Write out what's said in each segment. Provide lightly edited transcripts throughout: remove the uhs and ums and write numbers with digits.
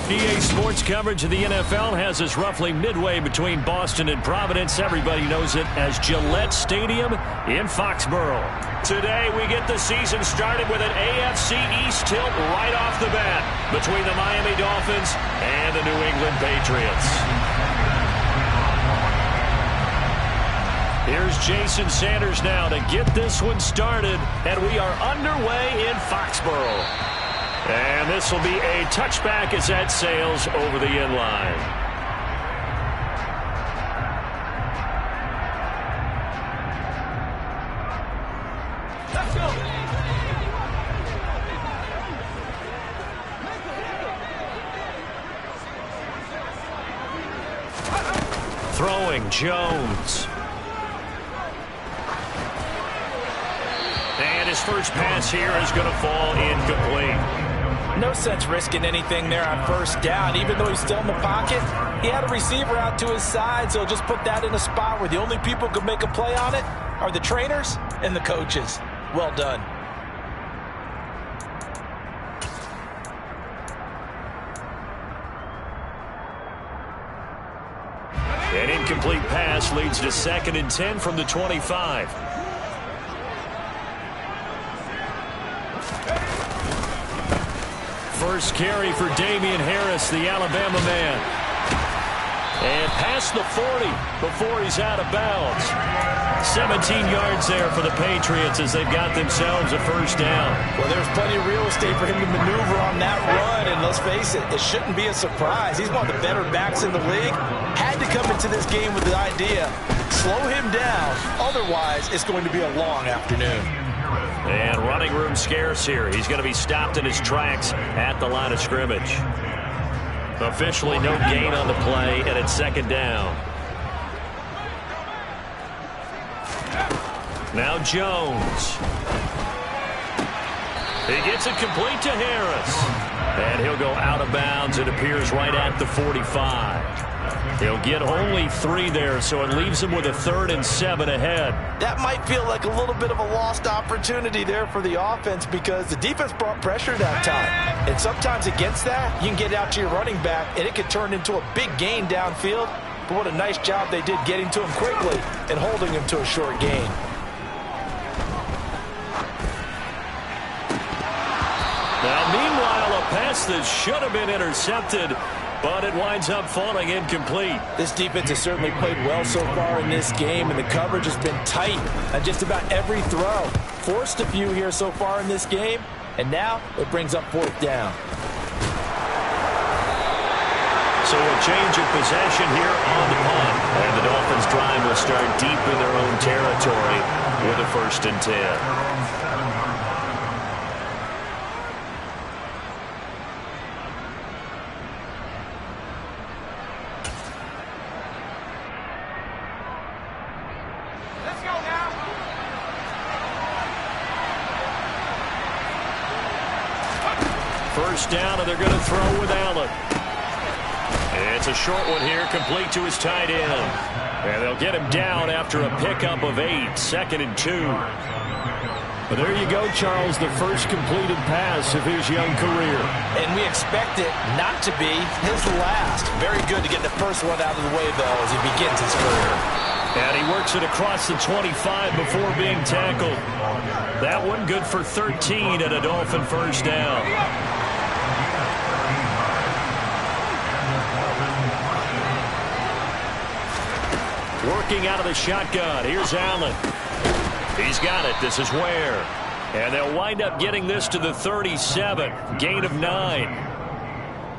EA Sports coverage of the NFL has us roughly midway between Boston and Providence. Everybody knows it as Gillette Stadium in Foxborough. Today we get the season started with an AFC East tilt right off the bat between the Miami Dolphins and the New England Patriots. Here's Jason Sanders now to get this one started, and we are underway in Foxborough. And this will be a touchback as that sails over the inline. Let's go. Throwing Jones. And his first pass here is going to fall incomplete. No sense risking anything there on first down. Even though he's still in the pocket, he had a receiver out to his side, so just put that in a spot where the only people who can make a play on it are the trainers and the coaches. Well done. An incomplete pass leads to 2nd and 10 from the 25. First carry for Damian Harris, the Alabama man. And past the 40 before he's out of bounds. 17 yards there for the Patriots as they've got themselves a first down. Well, there's plenty of real estate for him to maneuver on that run, and let's face it, it shouldn't be a surprise. He's one of the better backs in the league. Had to come into this game with the idea, slow him down, otherwise it's going to be a long afternoon. And running room scarce here. He's going to be stopped in his tracks at the line of scrimmage. Officially no gain on the play, and it's 2nd down. Now Jones. He gets it complete to Harris. And he'll go out of bounds. It appears right at the 45. He'll get only 3 there, so it leaves him with a 3rd and 7 ahead. That might feel like a little bit of a lost opportunity there for the offense because the defense brought pressure that time. And sometimes against that, you can get out to your running back, and it could turn into a big gain downfield. But what a nice job they did getting to him quickly and holding him to a short gain. Now, meanwhile, a pass that should have been intercepted, but it winds up falling incomplete. This defense has certainly played well so far in this game, and the coverage has been tight on just about every throw. Forced a few here so far in this game, and now it brings up 4th down. So a change of possession here on the punt. And the Dolphins' drive will start deep in their own territory with a 1st and 10. First down, and they're going to throw with Allen. It's a short one here, complete to his tight end. And they'll get him down after a pickup of 8, 2nd and 2. But there you go, Charles, the first completed pass of his young career. And we expect it not to be his last. Very good to get the first one out of the way, though, as he begins his career. And he works it across the 25 before being tackled. That one good for 13 and a Dolphin first down. Working out of the shotgun. Here's Allen. He's got it. This is Ware. And they'll wind up getting this to the 37. Gain of 9.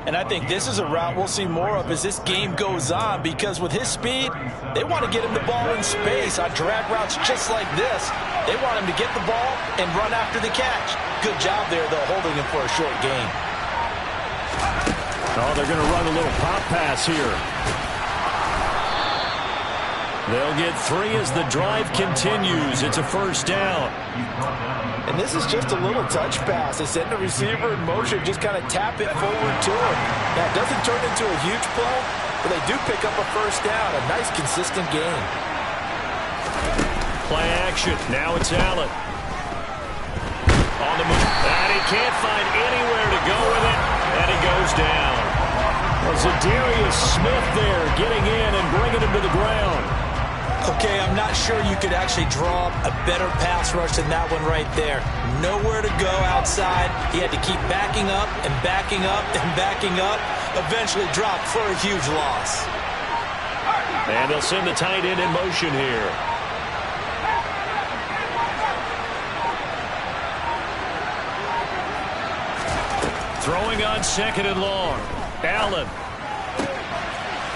And I think this is a route we'll see more of as this game goes on, because with his speed, they want to get him the ball in space on drag routes just like this. They want him to get the ball and run after the catch. Good job there, though, holding him for a short gain. Oh, they're going to run a little pop pass here. They'll get 3 as the drive continues. It's a first down. And this is just a little touch pass. They send the receiver in motion, just kind of tap it forward to him. Now, it doesn't turn into a huge play, but they do pick up a first down. A nice, consistent gain. Play action. Now it's Allen. On the move. And he can't find anywhere to go with it. And he goes down. Zadarius Smith there getting in and bringing him to the ground. Okay, I'm not sure you could actually draw a better pass rush than that one right there. Nowhere to go outside. He had to keep backing up and backing up and backing up. Eventually dropped for a huge loss. And they'll send the tight end in motion here. Throwing on 2nd and long. Allen.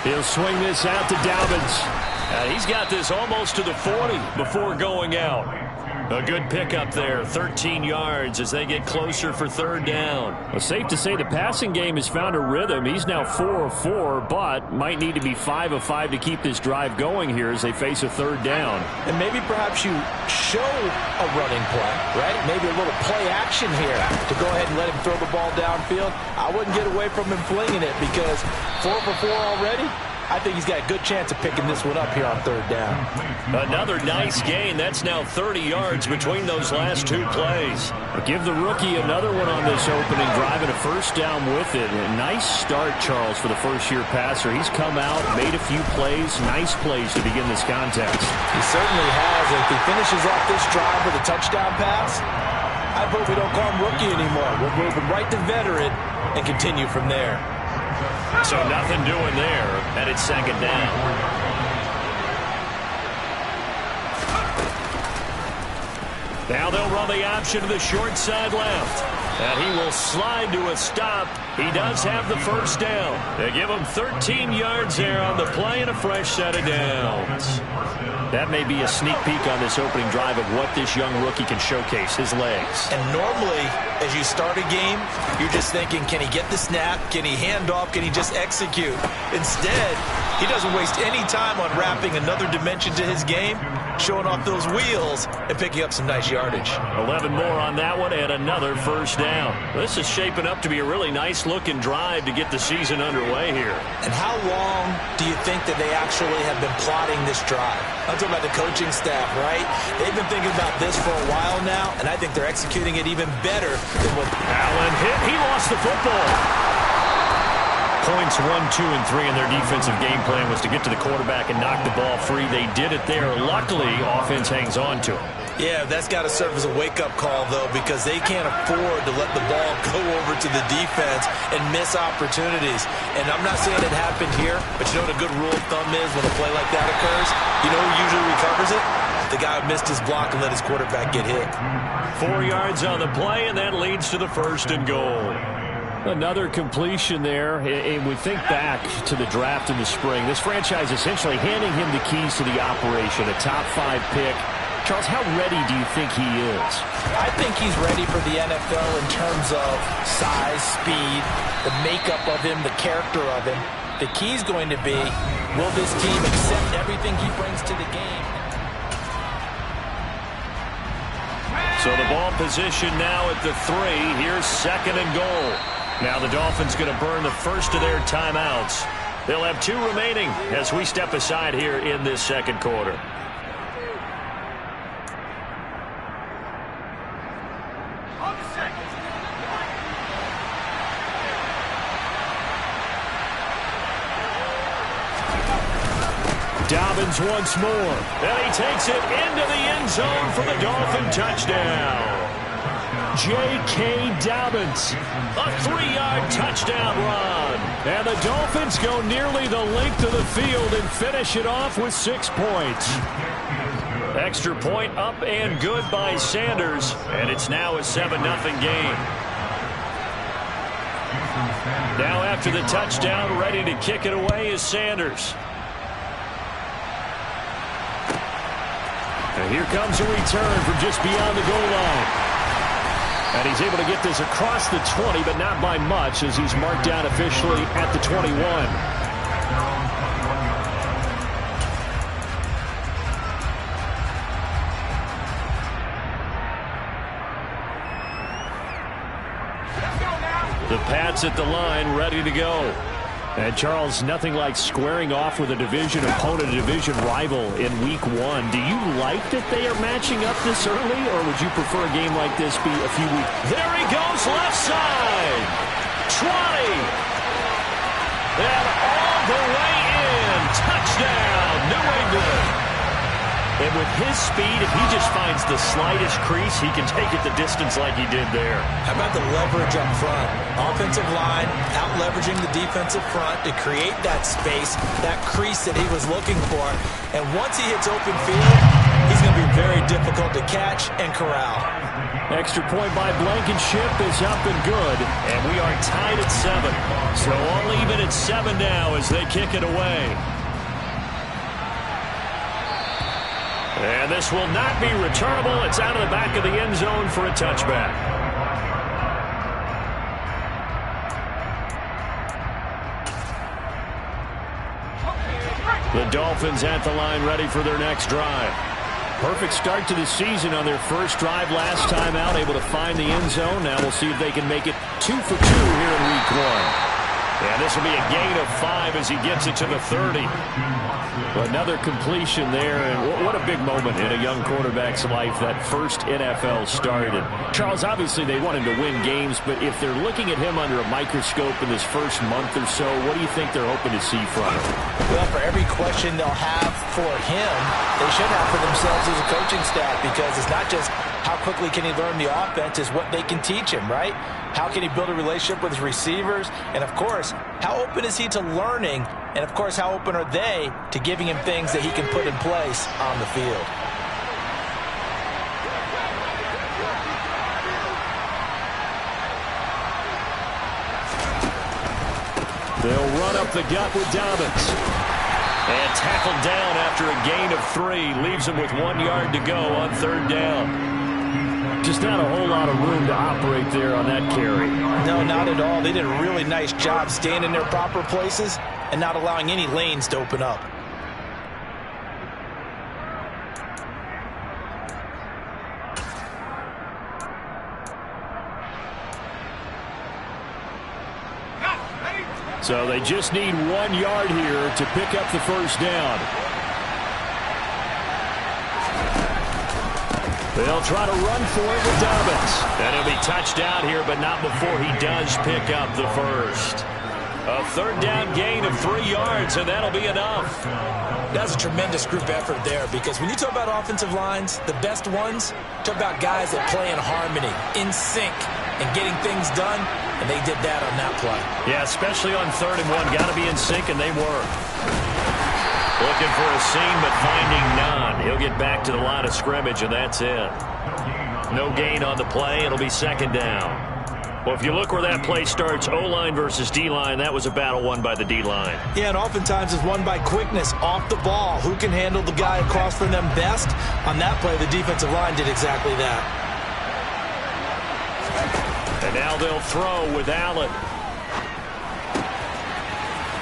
He'll swing this out to Dobbins. He's got this almost to the 40 before going out. A good pickup there, 13 yards as they get closer for 3rd down. Well, safe to say the passing game has found a rhythm. He's now 4 of 4, but might need to be 5 of 5 to keep this drive going here as they face a 3rd down. And maybe perhaps you show a running play, right? Maybe a little play action here to go ahead and let him throw the ball downfield. I wouldn't get away from him flinging it because 4 for 4 already. I think he's got a good chance of picking this one up here on 3rd down. Another nice gain. That's now 30 yards between those last 2 plays. Give the rookie another one on this opening drive and a 1st down with it. A nice start, Charles, for the first-year passer. He's come out, made a few plays, nice plays to begin this contest. He certainly has. If he finishes off this drive with a touchdown pass, I hope we don't call him rookie anymore. We'll move him right to veteran and continue from there. So nothing doing there, and it's 2nd down. Now they'll run the option to the short side left. And he will slide to a stop. He does have the 1st down. They give him 13 yards there on the play and a fresh set of downs. That may be a sneak peek on this opening drive of what this young rookie can showcase, his legs. And normally, as you start a game, you're just thinking, can he get the snap? Can he hand off? Can he just execute? Instead, he doesn't waste any time on wrapping another dimension to his game, showing off those wheels, and picking up some nice yardage. 11 more on that one and another 1st down. This is shaping up to be a really nice-looking drive to get the season underway here. And how long do you think that they actually have been plotting this drive? I'm talking about the coaching staff, right? They've been thinking about this for a while now, and I think they're executing it even better than what Allen hit. He lost the football. Points 1, 2, and 3 in their defensive game plan was to get to the quarterback and knock the ball free. They did it there. Luckily, offense hangs on to it. Yeah, that's got to serve as a wake-up call, though, because they can't afford to let the ball go over to the defense and miss opportunities. And I'm not saying it happened here, but you know what a good rule of thumb is when a play like that occurs? You know who usually recovers it? The guy who missed his block and let his quarterback get hit. 4 yards on the play, and that leads to the 1st and goal. Another completion there, and we think back to the draft in the spring. This franchise essentially handing him the keys to the operation, a top 5 pick. Charles, how ready do you think he is? I think he's ready for the NFL in terms of size, speed, the makeup of him, the character of him. The key's going to be, will this team accept everything he brings to the game? So the ball position now at the 3. Here's 2nd and goal. Now the Dolphins going to burn the first of their timeouts. They'll have 2 remaining as we step aside here in this 2nd quarter. Dobbins once more, and he takes it into the end zone for the Dolphin touchdown. J.K. Dobbins, a 3-yard touchdown run. And the Dolphins go nearly the length of the field and finish it off with 6 points. Extra point up and good by Sanders, and it's now a 7-0 game. Now after the touchdown, ready to kick it away is Sanders. And here comes a return from just beyond the goal line. And he's able to get this across the 20, but not by much as he's marked down officially at the 21. The Pats at the line, ready to go. And, Charles, nothing like squaring off with a division opponent, a division rival in Week 1. Do you like that they are matching up this early, or would you prefer a game like this be a few weeks? There he goes, left side. 20. And all the way in. Touchdown, New England. And with his speed, if he just finds the slightest crease, he can take it the distance like he did there. How about the leverage up front? Offensive line out-leveraging the defensive front to create that space, that crease that he was looking for. And once he hits open field, he's going to be very difficult to catch and corral. Extra point by Blankenship is up and good. And we are tied at 7. So all even at 7 now as they kick it away. And this will not be returnable. It's out of the back of the end zone for a touchback. The Dolphins at the line ready for their next drive. Perfect start to the season on their first drive last time out, able to find the end zone. Now we'll see if they can make it 2 for 2 here in week 1. And this will be a gain of 5 as he gets it to the 30. Another completion there, and what a big moment in a young quarterback's life, that first NFL start. And Charles, obviously they want him to win games, but if they're looking at him under a microscope in this first month or so, what do you think they're hoping to see from him? Well, for every question they'll have for him, they should have for themselves as a coaching staff, because it's not just how quickly can he learn the offense, is what they can teach him, right? How can he build a relationship with his receivers? And, of course, how open is he to learning? And, of course, how open are they to giving him things that he can put in place on the field? They'll run up the gut with Dobbins. And tackled down after a gain of 3. Leaves him with 1 yard to go on 3rd down. Just not a whole lot of room to operate there on that carry. No, not at all. They did a really nice job staying in their proper places and not allowing any lanes to open up. So they just need 1 yard here to pick up the first down. They'll try to run for it with Dobbins. And he'll be touched out here, but not before he does pick up the first. A 3rd down gain of 3 yards, and that'll be enough. That's a tremendous group effort there, because when you talk about offensive lines, the best ones, talk about guys that play in harmony, in sync, and getting things done, and they did that on that play. Yeah, especially on 3rd and 1. Got to be in sync, and they were. Looking for a seam, but finding none. He'll get back to the line of scrimmage, and that's it. No gain on the play. It'll be 2nd down. Well, if you look where that play starts, O-line versus D-line, that was a battle won by the D-line. Yeah, and oftentimes it's won by quickness, off the ball. Who can handle the guy across from them best? On that play, the defensive line did exactly that. And now they'll throw with Allen.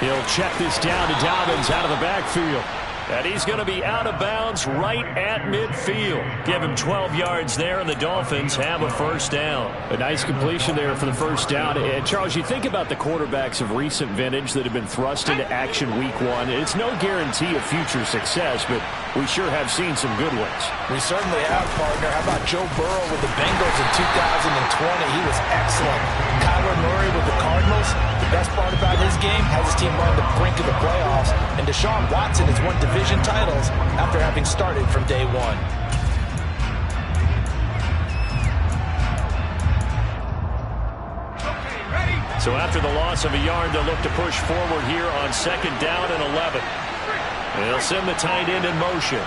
He'll check this down to Dobbins out of the backfield. And he's going to be out of bounds right at midfield. Give him 12 yards there, and the Dolphins have a first down. A nice completion there for the first down. And, Charles, you think about the quarterbacks of recent vintage that have been thrust into action week 1. It's no guarantee of future success, but we sure have seen some good ones. We certainly have, partner. How about Joe Burrow with the Bengals in 2020? He was excellent. Kyler Murray with the Cardinals. The best part about his game has his team on the brink of the playoffs. And Deshaun Watson has won division titles after having started from day 1. So after the loss of a yard, they'll look to push forward here on 2nd down and 11. They'll send the tight end in motion.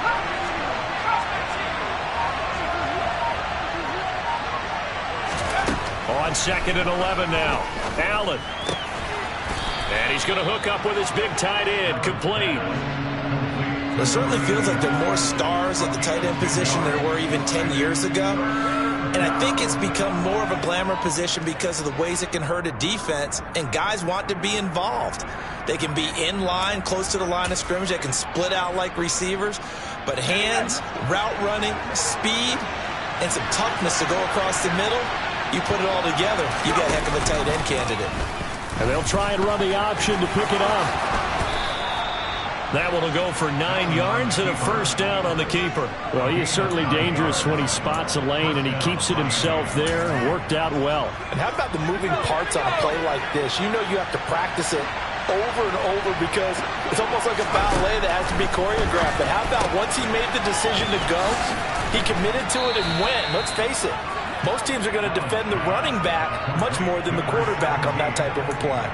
On 2nd and 11 now. Allen. And he's going to hook up with his big tight end. Complete. It certainly feels like there are more stars at the tight end position than there were even 10 years ago. And I think it's become more of a glamour position because of the ways it can hurt a defense, and guys want to be involved. They can be in line, close to the line of scrimmage. They can split out like receivers. But hands, route running, speed, and some toughness to go across the middle, you put it all together, you got a heck of a tight end candidate. And they'll try and run the option to pick it up. That one will go for 9 yards and a first down on the keeper. Well, he is certainly dangerous when he spots a lane, and he keeps it himself there. Worked out well. And how about the moving parts on a play like this? You know you have to practice it over and over because it's almost like a ballet that has to be choreographed. But how about once he made the decision to go, he committed to it and went. Let's face it, most teams are going to defend the running back much more than the quarterback on that type of a play.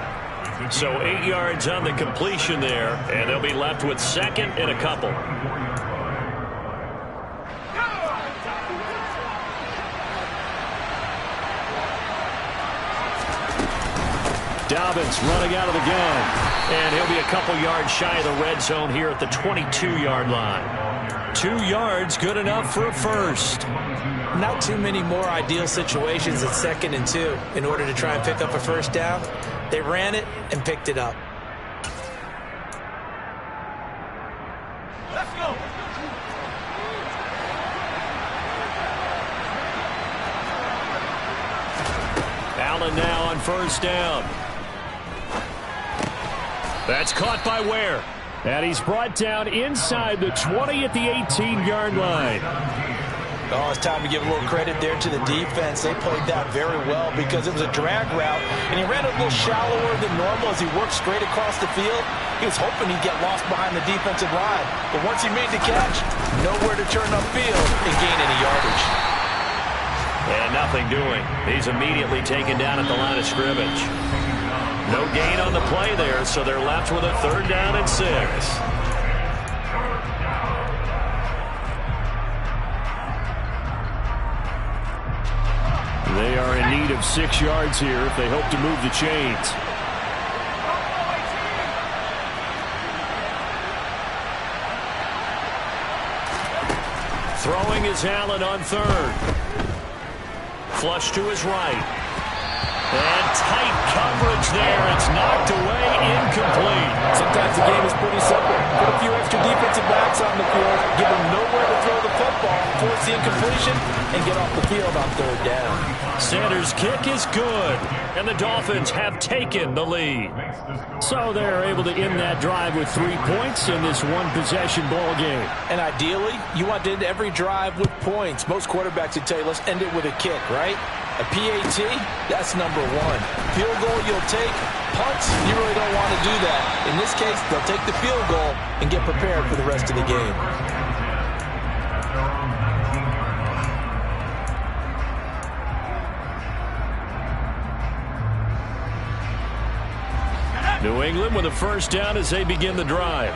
So 8 yards on the completion there, and they'll be left with second and a couple. Dobbins running out of the gun, and he'll be a couple yards shy of the red zone here at the 22-yard line. 2 yards, good enough for a first. Not too many more ideal situations at 2nd and 2 in order to try and pick up a first down. They ran it and picked it up. Let's go. Allen now on first down. That's caught by Ware. And he's brought down inside the 20 at the 18-yard line. Oh, it's time to give a little credit there to the defense. They played that very well because it was a drag route, and he ran a little shallower than normal as he worked straight across the field. He was hoping he'd get lost behind the defensive line, but once he made the catch, nowhere to turn upfield and gain any yardage. And nothing doing. He's immediately taken down at the line of scrimmage. No gain on the play there, so they're left with a 3rd down and 6. They are in need of 6 yards here if they hope to move the chains. Throwing is Allen on 3rd. Flush to his right. And tight coverage there. It's knocked away, incomplete. Sometimes the game is pretty simple. Put a few extra defensive backs on the field, give them nowhere to throw the football, force the incompletion, and get off the field on 3rd down. Sanders' kick is good, and the Dolphins have taken the lead. So they're able to end that drive with 3 points in this one-possession ball game. And ideally, you want to end every drive with points. Most quarterbacks would tell you, let's end it with a kick, right? A PAT, that's number 1. Field goal you'll take. Punts, you really don't want to do that. In this case, they'll take the field goal and get prepared for the rest of the game. New England with a first down as they begin the drive.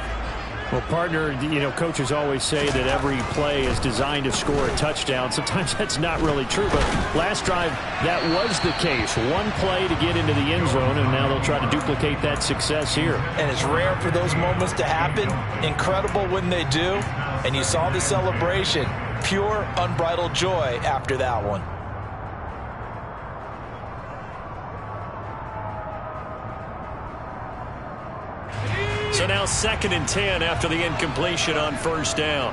Well, partner, you know, coaches always say that every play is designed to score a touchdown. Sometimes that's not really true, but last drive, that was the case. One play to get into the end zone, and now they'll try to duplicate that success here. And it's rare for those moments to happen. Incredible when they do. And you saw the celebration. Pure, unbridled joy after that one. So now 2nd and 10 after the incompletion on first down.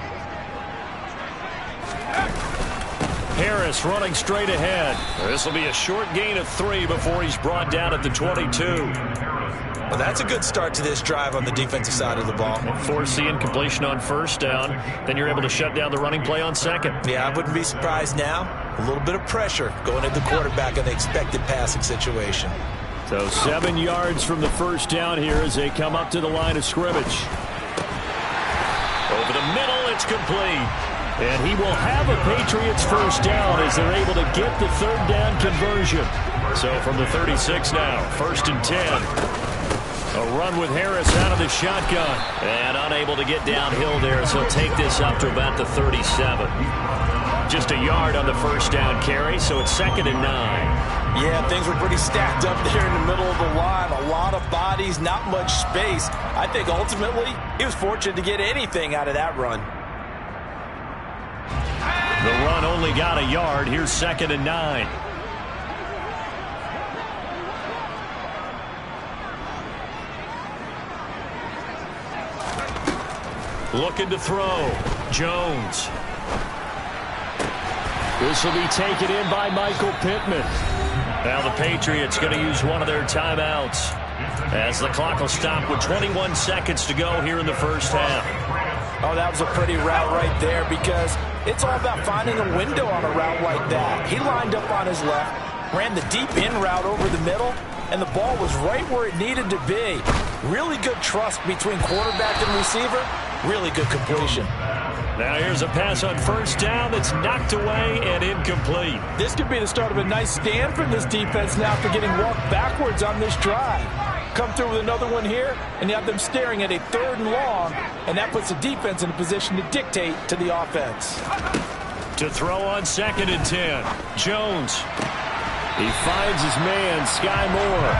Harris running straight ahead. This will be a short gain of 3 before he's brought down at the 22. Well, that's a good start to this drive on the defensive side of the ball. Force the incompletion on first down. Then you're able to shut down the running play on 2nd. Yeah, I wouldn't be surprised now. A little bit of pressure going at the quarterback in the expected passing situation. So 7 yards from the first down here as they come up to the line of scrimmage. Over the middle, it's complete. And he will have a Patriots first down as they're able to get the 3rd down conversion. So from the 36 now, 1st and 10. A run with Harris out of the shotgun. And unable to get downhill there, so he'll take this up to about the 37. Just a yard on the first down carry, so it's 2nd and 9. Yeah, things were pretty stacked up there in the middle of the line. A lot of bodies, not much space. I think ultimately he was fortunate to get anything out of that run. The run only got a yard. Here's 2nd and 9. Looking to throw. Jones. This will be taken in by Michael Pittman. Now the Patriots going to use one of their timeouts as the clock will stop with 21 seconds to go here in the first half. Oh, that was a pretty route right there because it's all about finding a window on a route like that. He lined up on his left, ran the deep in route over the middle, and the ball was right where it needed to be. Really good trust between quarterback and receiver. Really good completion. Now here's a pass on first down that's knocked away and incomplete. This could be the start of a nice stand from this defense now after getting walked backwards on this drive. Come through with another one here, and you have them staring at a 3rd and long, and that puts the defense in a position to dictate to the offense. To throw on 2nd and 10, Jones. He finds his man, Sky Moore,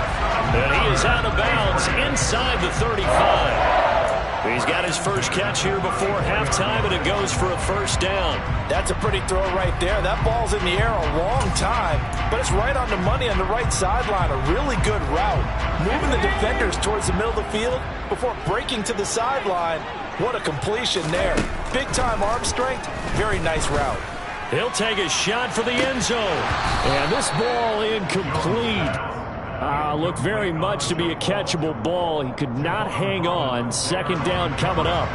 and he is out of bounds inside the 35. He's got his first catch here before halftime, and it goes for a first down. That's a pretty throw right there. That ball's in the air a long time, but it's right on the money on the right sideline. A really good route. Moving the defenders towards the middle of the field before breaking to the sideline. What a completion there. Big-time arm strength. Very nice route. He'll take a shot for the end zone. And this ball incomplete. Looked very much to be a catchable ball. He could not hang on. 2nd down coming up.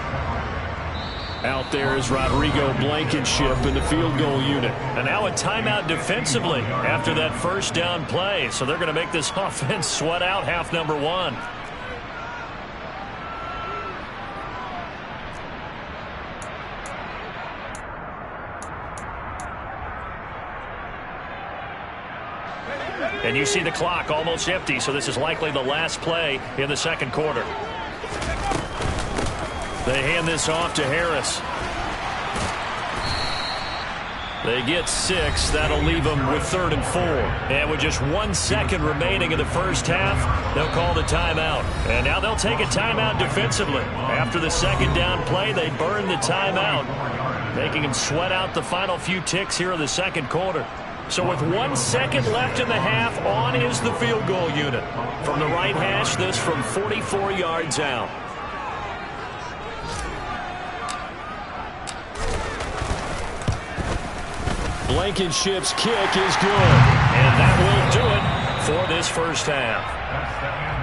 Out there is Rodrigo Blankenship in the field goal unit. And now a timeout defensively after that first down play. So they're going to make this offense sweat out half number 1. And you see the clock almost empty, so this is likely the last play in the 2nd quarter. They hand this off to Harris. They get 6. That'll leave them with 3rd and 4. And with just 1 second remaining in the first half, they'll call the timeout. And now they'll take a timeout defensively. After the 2nd down play, they burn the timeout, making them sweat out the final few ticks here in the 2nd quarter. So with 1 second left in the half, on is the field goal unit. From the right hash, this from 44 yards out. Blankenship's kick is good. And that will do it for this first half.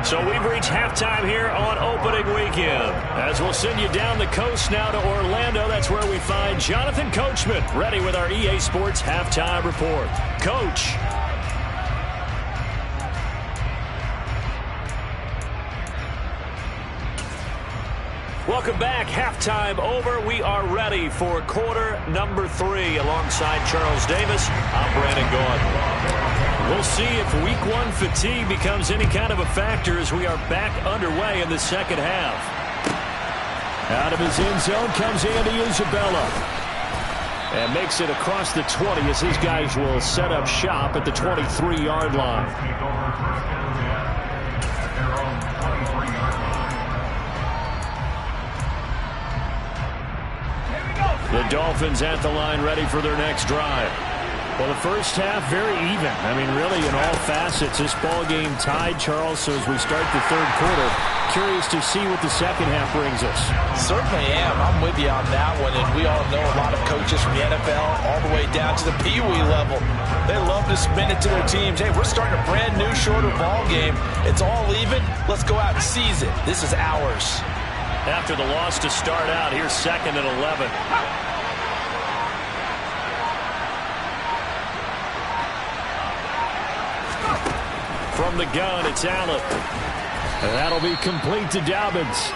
So we've reached halftime here on opening weekend. As we'll send you down the coast now to Orlando. That's where we find Jonathan Coachman ready with our EA Sports halftime report. Coach. Welcome back. Halftime over. We are ready for quarter number 3 alongside Charles Davis. I'm Brandon Gaud. We'll see if week 1 fatigue becomes any kind of a factor as we are back underway in the 2nd half. Out of his end zone comes Andy Isabella. And makes it across the 20 as his guys will set up shop at the 23-yard line. The Dolphins at the line ready for their next drive. Well, the first half, very even. I mean, really, in all facets, this ball game tied, Charles. So as we start the 3rd quarter, curious to see what the 2nd half brings us. Certainly am. I'm with you on that one. And we all know a lot of coaches from the NFL all the way down to the Pee Wee level. They love to spin it to their teams. Hey, we're starting a brand new, shorter ball game. It's all even. Let's go out and seize it. This is ours. After the loss to start out, here's 2nd and 11. From the gun, it's Allen. And that'll be complete to Dobbins.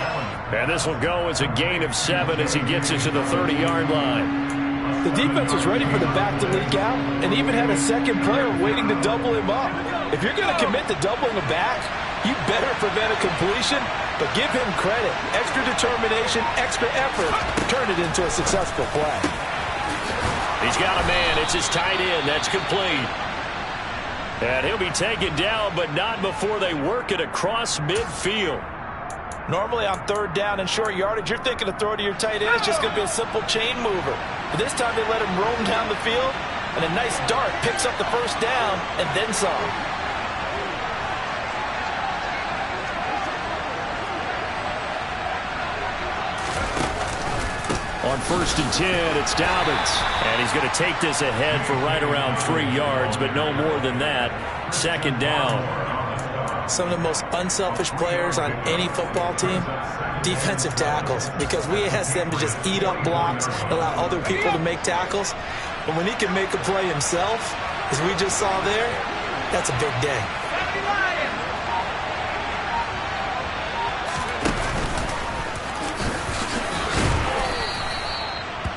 And this will go as a gain of 7 as he gets it to the 30-yard line. The defense was ready for the back to leak out and even had a second player waiting to double him up. If you're going to commit to doubling the back, you better prevent a completion, but give him credit. Extra determination, extra effort, turn it into a successful play. He's got a man. It's his tight end. That's complete. And he'll be taken down, but not before they work it across midfield. Normally on 3rd down and short yardage, you're thinking of throw to your tight end. It's just going to be a simple chain mover. But this time they let him roam down the field, and a nice dart picks up the first down and then some. On 1st and 10, it's Dobbins. And he's going to take this ahead for right around 3 yards, but no more than that. 2nd down. Some of the most unselfish players on any football team, defensive tackles, because we ask them to just eat up blocks, allow other people to make tackles. But when he can make a play himself, as we just saw there, that's a big day.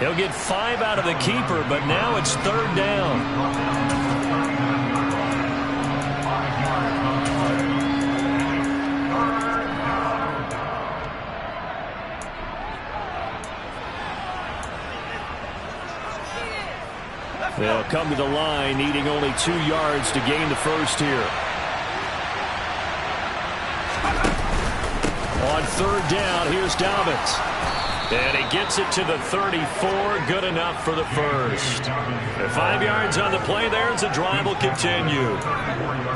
He'll get 5 out of the keeper, but now it's 3rd down. They'll come to the line, needing only 2 yards to gain the first here. On 3rd down, here's Dobbins. And he gets it to the 34, good enough for the first. 5 yards on the play there as the drive will continue.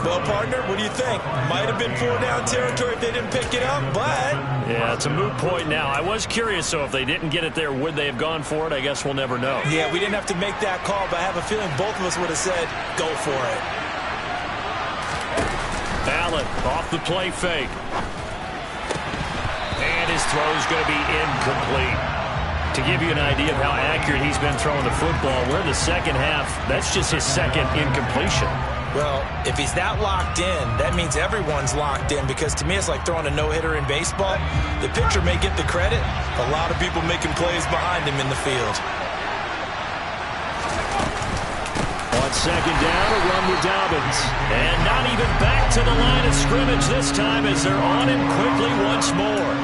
Well, partner, what do you think? Might have been 4-down territory if they didn't pick it up, but... Yeah, it's a moot point now. I was curious, so if they didn't get it there, would they have gone for it? I guess we'll never know. Yeah, we didn't have to make that call, but I have a feeling both of us would have said, go for it. Allen off the play fake. And his throw is going to be incomplete. To give you an idea of how accurate he's been throwing the football, we're in the second half. That's just his second incompletion. Well, if he's that locked in, that means everyone's locked in, because to me it's like throwing a no-hitter in baseball. The pitcher may get the credit, a lot of people making plays behind him in the field. On 2nd down, a run with Dobbins. And not even back to the line of scrimmage this time as they're on him quickly once more.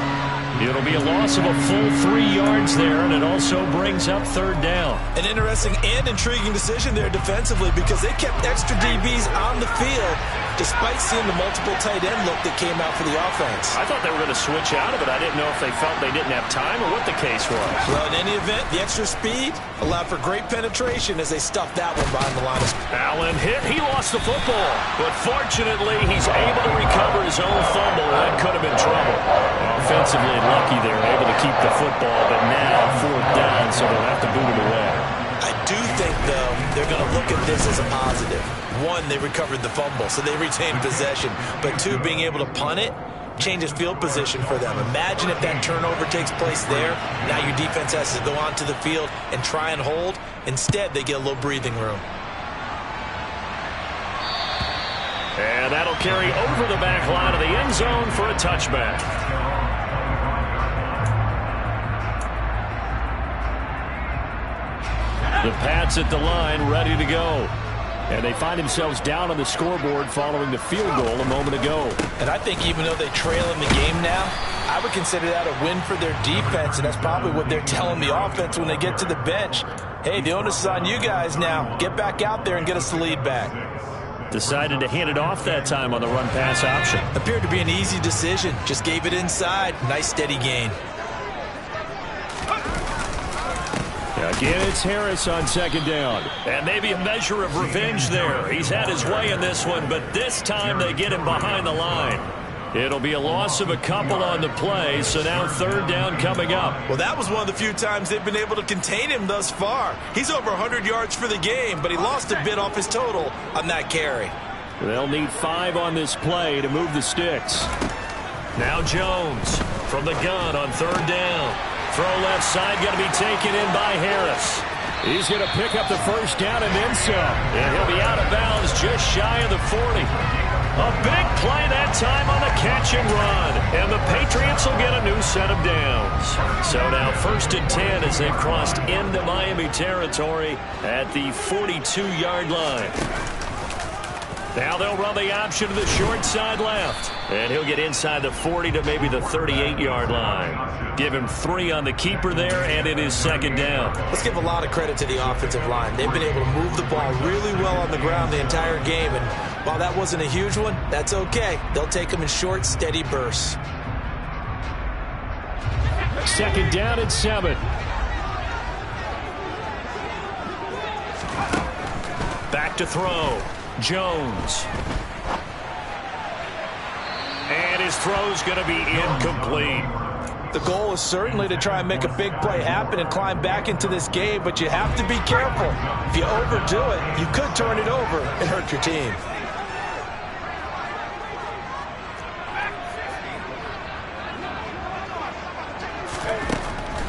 It'll be a loss of a full 3 yards there, and it also brings up 3rd down. An interesting and intriguing decision there defensively, because they kept extra DBs on the field despite seeing the multiple tight end look that came out for the offense. I thought they were going to switch out of it. I didn't know if they felt they didn't have time or what the case was. Well, in any event, the extra speed allowed for great penetration as they stuffed that one behind the line of scrimmage. Allen hit. He lost the football. But fortunately, he's able to recover his own fumble. That could have been trouble. Offensively lucky there, able to keep the football, but now 4th down, so they'll have to boot it away. I do think, though, they're going to look at this as a positive. 1, they recovered the fumble, so they retained possession. But 2, being able to punt it changes field position for them. Imagine if that turnover takes place there. Now your defense has to go onto the field and try and hold. Instead, they get a little breathing room. And that'll carry over the back line of the end zone for a touchback. The Pats at the line, ready to go. And they find themselves down on the scoreboard following the field goal a moment ago. And I think even though they trail in the game now, I would consider that a win for their defense, and that's probably what they're telling the offense when they get to the bench. Hey, the onus is on you guys now. Get back out there and get us the lead back. Decided to hand it off that time on the run-pass option. Appeared to be an easy decision. Just gave it inside. Nice, steady gain. Again, it's Harris on 2nd down. And maybe a measure of revenge there. He's had his way in this one, but this time they get him behind the line. It'll be a loss of a couple on the play, so now 3rd down coming up. Well, that was one of the few times they've been able to contain him thus far. He's over 100 yards for the game, but he lost a bit off his total on that carry. They'll need 5 on this play to move the sticks. Now Jones from the gun on 3rd down. Throw left side, going to be taken in by Harris. He's going to pick up the 1st down and then some. And he'll be out of bounds just shy of the 40. A big play that time on the catch and run. And the Patriots will get a new set of downs. So now 1st and 10 as they've crossed into Miami territory at the 42-yard line. Now they'll run the option to the short side left. And he'll get inside the 40 to maybe the 38-yard line. Give him 3 on the keeper there, and it is 2nd down. Let's give a lot of credit to the offensive line. They've been able to move the ball really well on the ground the entire game. And while that wasn't a huge one, that's okay. They'll take them in short, steady bursts. 2nd down and 7. Back to throw. Jones. And his throw's going to be incomplete. The goal is certainly to try and make a big play happen and climb back into this game, but you have to be careful. If you overdo it, you could turn it over and hurt your team.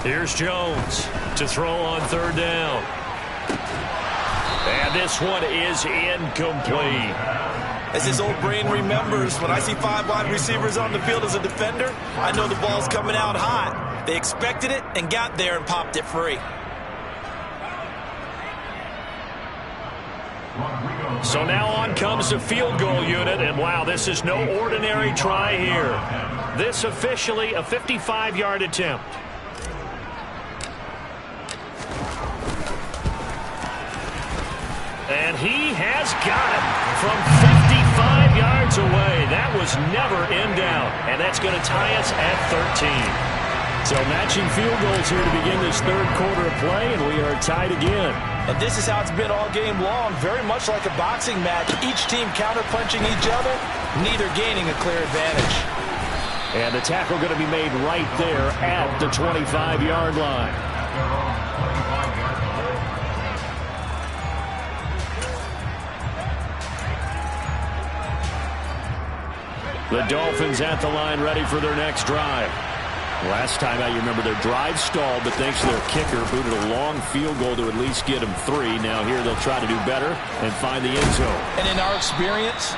Here's Jones to throw on 3rd down. And this one is incomplete. As his old brain remembers, when I see 5 wide receivers on the field as a defender, I know the ball's coming out hot. They expected it and got there and popped it free. So now on comes the field goal unit, and wow, this is no ordinary try here. This officially a 55-yard attempt. And he has got it from 55 yards away. That was never in doubt, and that's going to tie us at 13. So matching field goals here to begin this third quarter of play, and we are tied again. And this is how it's been all game long, very much like a boxing match. Each team counter-punching each other, neither gaining a clear advantage. And the tackle going to be made right there at the 25-yard line. The Dolphins at the line ready for their next drive. Last time out, you remember their drive stalled, but thanks to their kicker, booted a long field goal to at least get them 3. Now here they'll try to do better and find the end zone. And in our experience,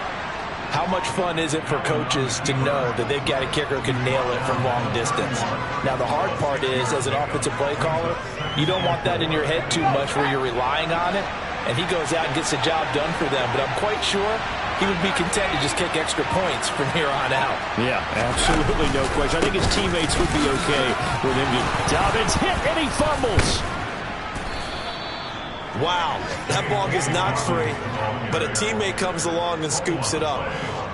how much fun is it for coaches to know that they've got a kicker who can nail it from long distance? Now the hard part is, as an offensive play caller, you don't want that in your head too much where you're relying on it, and he goes out and gets the job done for them. But I'm quite sure he would be content to just kick extra points from here on out. Yeah, absolutely no question. I think his teammates would be okay with him. Dobbins hit and he fumbles. Wow, that ball gets knocked free, but a teammate comes along and scoops it up.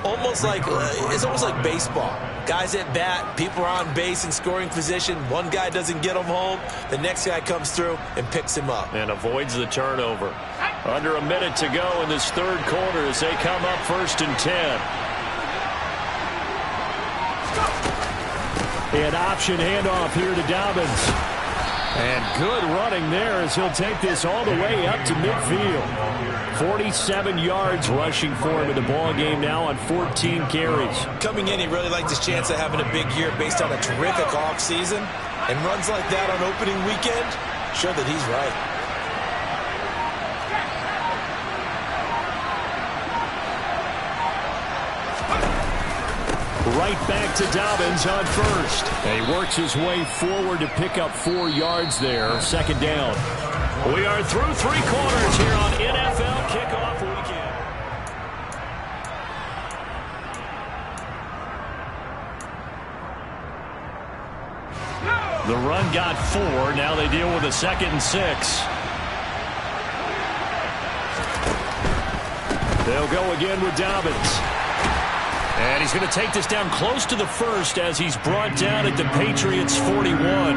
It's almost like baseball. Guys at bat, people are on base in scoring position. One guy doesn't get him home. The next guy comes through and picks him up. And avoids the turnover. Under a minute to go in this third quarter as they come up 1st and 10. An option handoff here to Dobbins. And good running there as he'll take this all the way up to midfield. 47 yards rushing for him in the ball game now on 14 carries. Coming in, he really liked his chance of having a big year based on a terrific offseason. And runs like that on opening weekend show that he's right. Right back to Dobbins on first. And he works his way forward to pick up 4 yards there. 2nd down. We are through 3 quarters here on NFL Kickoff Weekend. The run got 4. Now they deal with a 2nd and 6. They'll go again with Dobbins. And he's going to take this down close to the 1st as he's brought down at the Patriots' 41.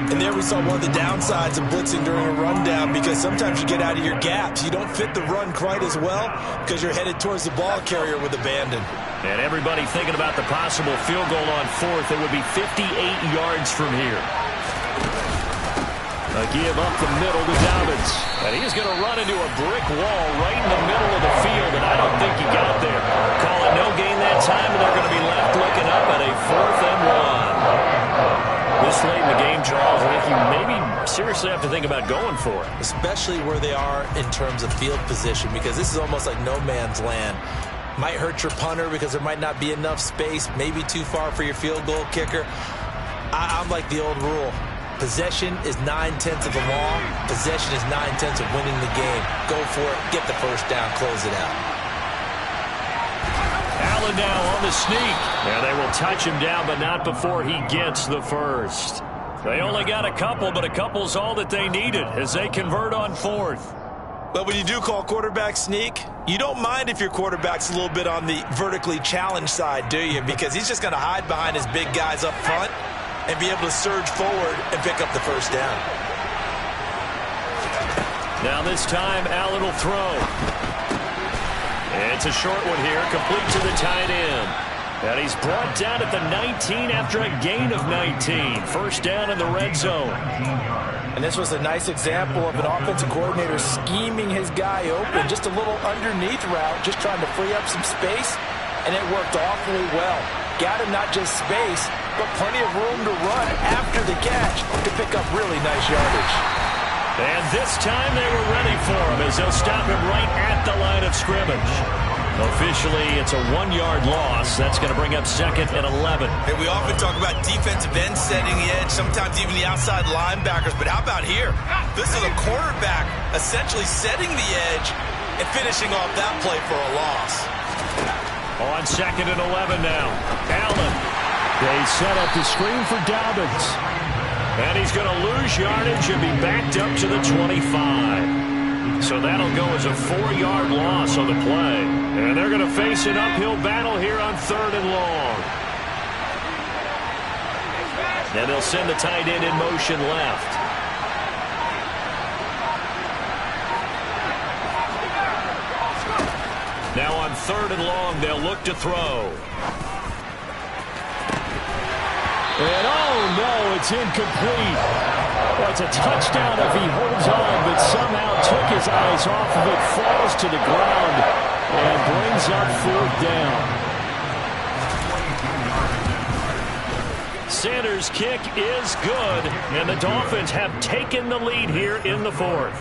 And there we saw one of the downsides of blitzing during a rundown, because sometimes you get out of your gaps. You don't fit the run quite as well because you're headed towards the ball carrier with abandon. And everybody thinking about the possible field goal on 4th. It would be 58 yards from here. A give up the middle to Dobbins. And he's going to run into a brick wall right in the middle of the field, and I don't think he got there. Call it no gain that time, and they're going to be left looking up at a 4th and 1. This late in the game, Charles, I think you maybe seriously have to think about going for it. Especially where they are in terms of field position, because this is almost like no man's land. Might hurt your punter because there might not be enough space, maybe too far for your field goal kicker. I'm like the old rule. Possession is 9/10 of the law. Possession is 9/10 of winning the game. Go for it. Get the first down. Close it out. Allen now on the sneak. Yeah, they will touch him down, but not before he gets the first. They only got a couple, but a couple's all that they needed as they convert on 4th. But when you do call quarterback sneak, you don't mind if your quarterback's a little bit on the vertically challenged side, do you? Because he's just going to hide behind his big guys up front and be able to surge forward and pick up the first down. Now this time, Allen will throw. It's a short one here, complete to the tight end. And he's brought down at the 19 after a gain of 19. First down in the red zone. And this was a nice example of an offensive coordinator scheming his guy open. Just a little underneath route, just trying to free up some space, and it worked awfully well. Got him not just space, but plenty of room to run after the catch to pick up really nice yardage. And this time they were ready for him as they'll stop him right at the line of scrimmage. Officially, it's a 1-yard loss. That's going to bring up 2nd and 11. Hey, we often talk about defensive ends setting the edge, sometimes even the outside linebackers. But how about here? This is a quarterback essentially setting the edge and finishing off that play for a loss. On 2nd and 11 now. Allen. They set up the screen for Dobbins. And he's going to lose yardage and be backed up to the 25. So that'll go as a 4-yard loss on the play. And they're going to face an uphill battle here on 3rd and long. And they'll send the tight end in motion left. Now on 3rd and long, they'll look to throw. And oh no, it's incomplete. Well, it's a touchdown if he holds on, but somehow took his eyes off of it, falls to the ground, and brings up 4th down. Sanders' kick is good, and the Dolphins have taken the lead here in the 4th.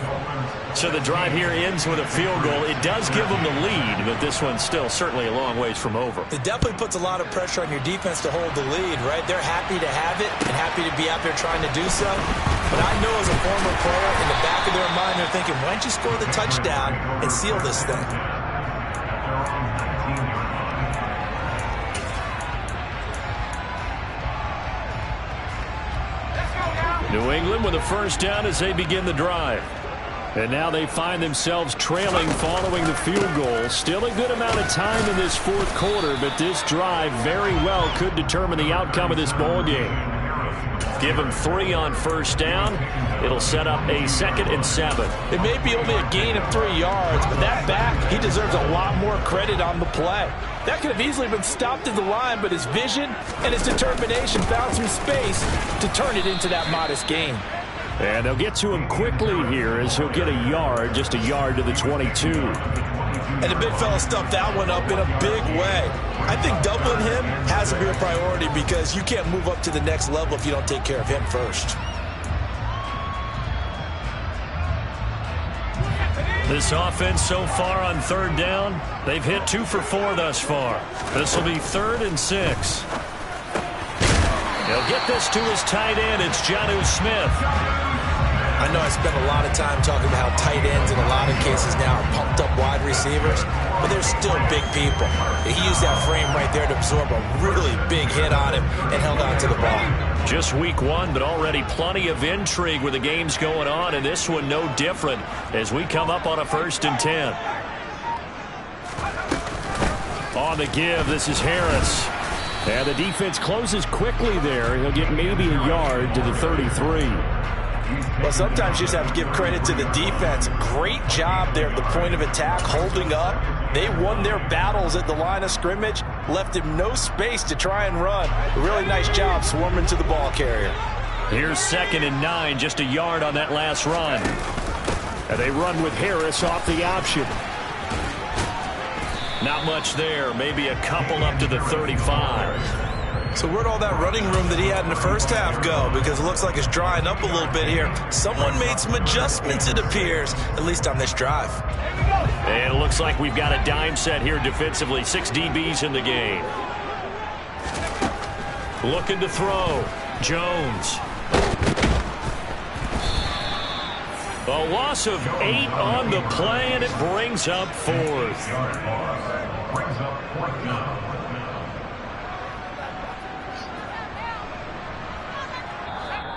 So the drive here ends with a field goal. It does give them the lead, but this one's still certainly a long ways from over. It definitely puts a lot of pressure on your defense to hold the lead, right? They're happy to have it and happy to be out there trying to do so. But I know as a former player, in the back of their mind, they're thinking, why don't you score the touchdown and seal this thing? New England with a first down as they begin the drive. And now they find themselves trailing following the field goal. Still a good amount of time in this 4th quarter, but this drive very well could determine the outcome of this ball game. Give them 3 on first down. It'll set up a 2nd and 7. It may be only a gain of 3 yards, but that back, he deserves a lot more credit on the play. That could have easily been stopped at the line, but his vision and his determination found some space to turn it into that modest gain. And they'll get to him quickly here as he'll get a yard, just a yard to the 22. And the big fella stuffed that one up in a big way. I think doubling him has to be a priority because you can't move up to the next level if you don't take care of him first. This offense so far on 3rd down, they've hit 2 for 4 thus far. This will be 3rd and 6. He'll get this to his tight end. It's Jonnu Smith. I know I spent a lot of time talking about how tight ends in a lot of cases now are pumped up wide receivers, but they're still big people. He used that frame right there to absorb a really big hit on him and held on to the ball. Just week 1, but already plenty of intrigue with the games going on, and this one no different as we come up on a 1st and 10. On the give, this is Harris. And the defense closes quickly there. He'll get maybe a yard to the 33. Well, sometimes you just have to give credit to the defense. Great job there at the point of attack, holding up. They won their battles at the line of scrimmage, left him no space to try and run. A really nice job swarming to the ball carrier. Here's 2nd and 9, just a yard on that last run. And they run with Harris off the option. Not much there, maybe a couple up to the 35. So where'd all that running room that he had in the first half go? Because it looks like it's drying up a little bit here. Someone made some adjustments, it appears, at least on this drive. And it looks like we've got a dime set here defensively. 6 DBs in the game. Looking to throw. Jones. A loss of 8 on the play, and it brings up 4th.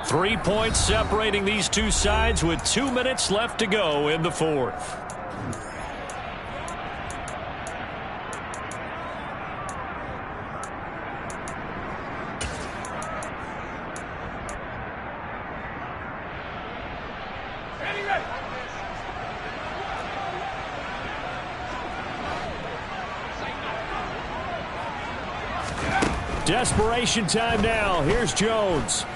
3 points separating these two sides with 2 minutes left to go in the 4th. Desperation time now. Here's Jones.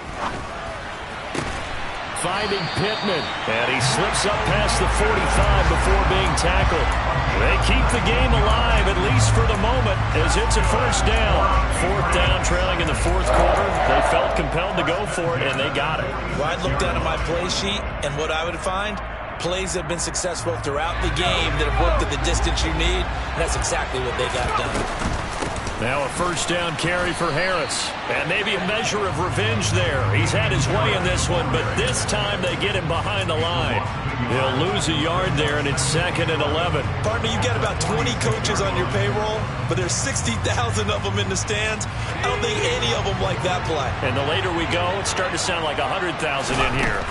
Finding Pittman. And he slips up past the 45 before being tackled. They keep the game alive, at least for the moment, as it's a first down. 4th down, trailing in the 4th quarter. They felt compelled to go for it, and they got it. Well, I'd look down at my play sheet, and what I would find, plays that have been successful throughout the game that have worked at the distance you need, and that's exactly what they got done. Now a first down carry for Harris. And maybe a measure of revenge there. He's had his way in this one, but this time they get him behind the line. He'll lose a yard there, and it's 2nd and 11. Partner, you've got about 20 coaches on your payroll, but there's 60,000 of them in the stands. I don't think any of them like that play. And the later we go, it's starting to sound like 100,000 in here.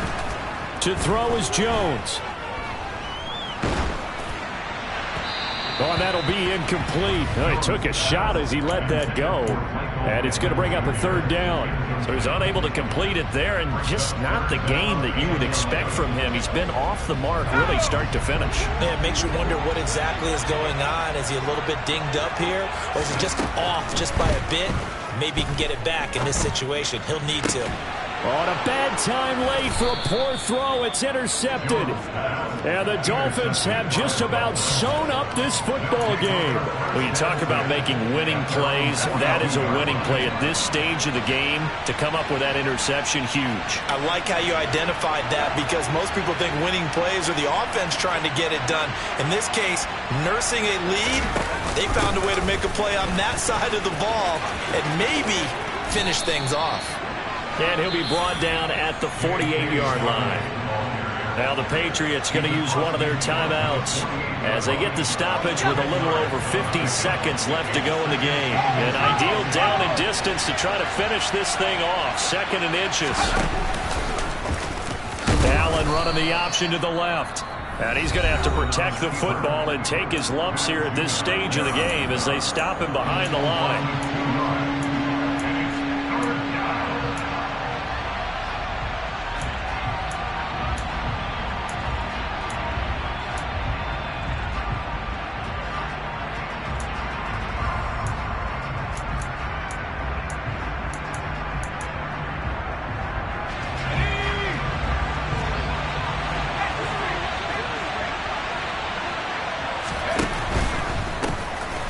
To throw is Jones. Oh, and that'll be incomplete. Oh, he took a shot as he let that go. And it's going to bring up a 3rd down. So he's unable to complete it there, and just not the game that you would expect from him. He's been off the mark really start to finish. Yeah, it makes you wonder what exactly is going on. Is he a little bit dinged up here, or is he just off just by a bit? Maybe he can get it back in this situation. He'll need to. On a bad time late for a poor throw. It's intercepted. And the Dolphins have just about sewn up this football game. When you talk about making winning plays, that is a winning play at this stage of the game. To come up with that interception, huge. I like how you identified that, because most people think winning plays are the offense trying to get it done. In this case, nursing a lead, they found a way to make a play on that side of the ball and maybe finish things off. And he'll be brought down at the 48-yard line. Now the Patriots going to use one of their timeouts as they get the stoppage with a little over 50 seconds left to go in the game. An ideal down and distance to try to finish this thing off. 2nd and inches. Allen running the option to the left. And he's going to have to protect the football and take his lumps here at this stage of the game as they stop him behind the line.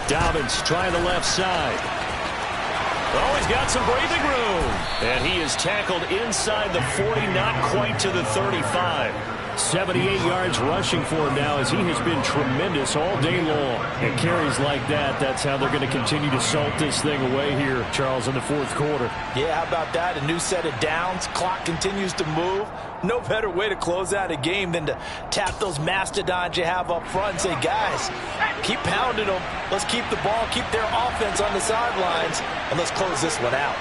Dobbins trying the left side. Oh, he's got some breathing room. And he is tackled inside the 40, not quite to the 35. 78 yards rushing for him now, as he has been tremendous all day long. And carries like that, that's how they're going to continue to salt this thing away here, Charles, in the 4th quarter. Yeah, how about that? A new set of downs. Clock continues to move. No better way to close out a game than to tap those mastodons you have up front and say, guys, keep pounding them. Let's keep the ball, keep their offense on the sidelines, and let's close this one out.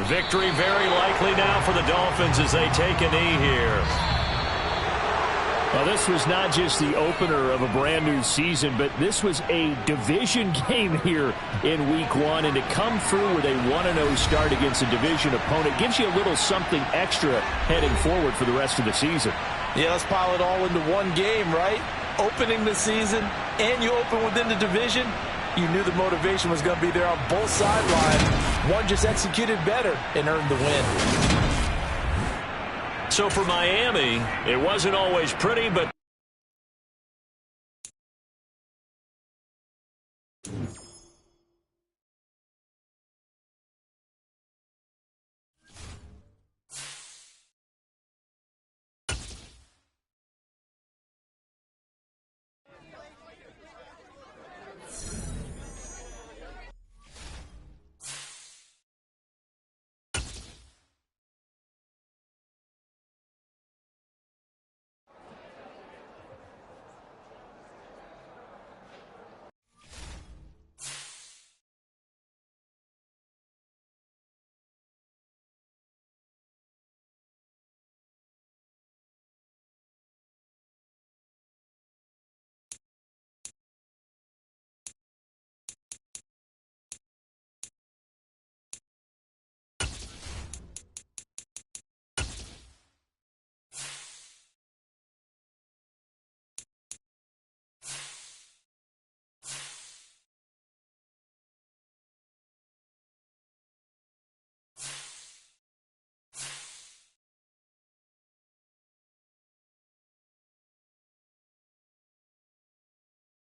Victory very likely now for the Dolphins as they take a knee here. Well, this was not just the opener of a brand new season, but this was a division game here in Week 1. And to come through with a 1-0 start against a division opponent gives you a little something extra heading forward for the rest of the season. Yeah, let's pile it all into one game, right? Opening the season, and you open within the division. You knew the motivation was going to be there on both sidelines. One just executed better and earned the win. So for Miami, it wasn't always pretty, but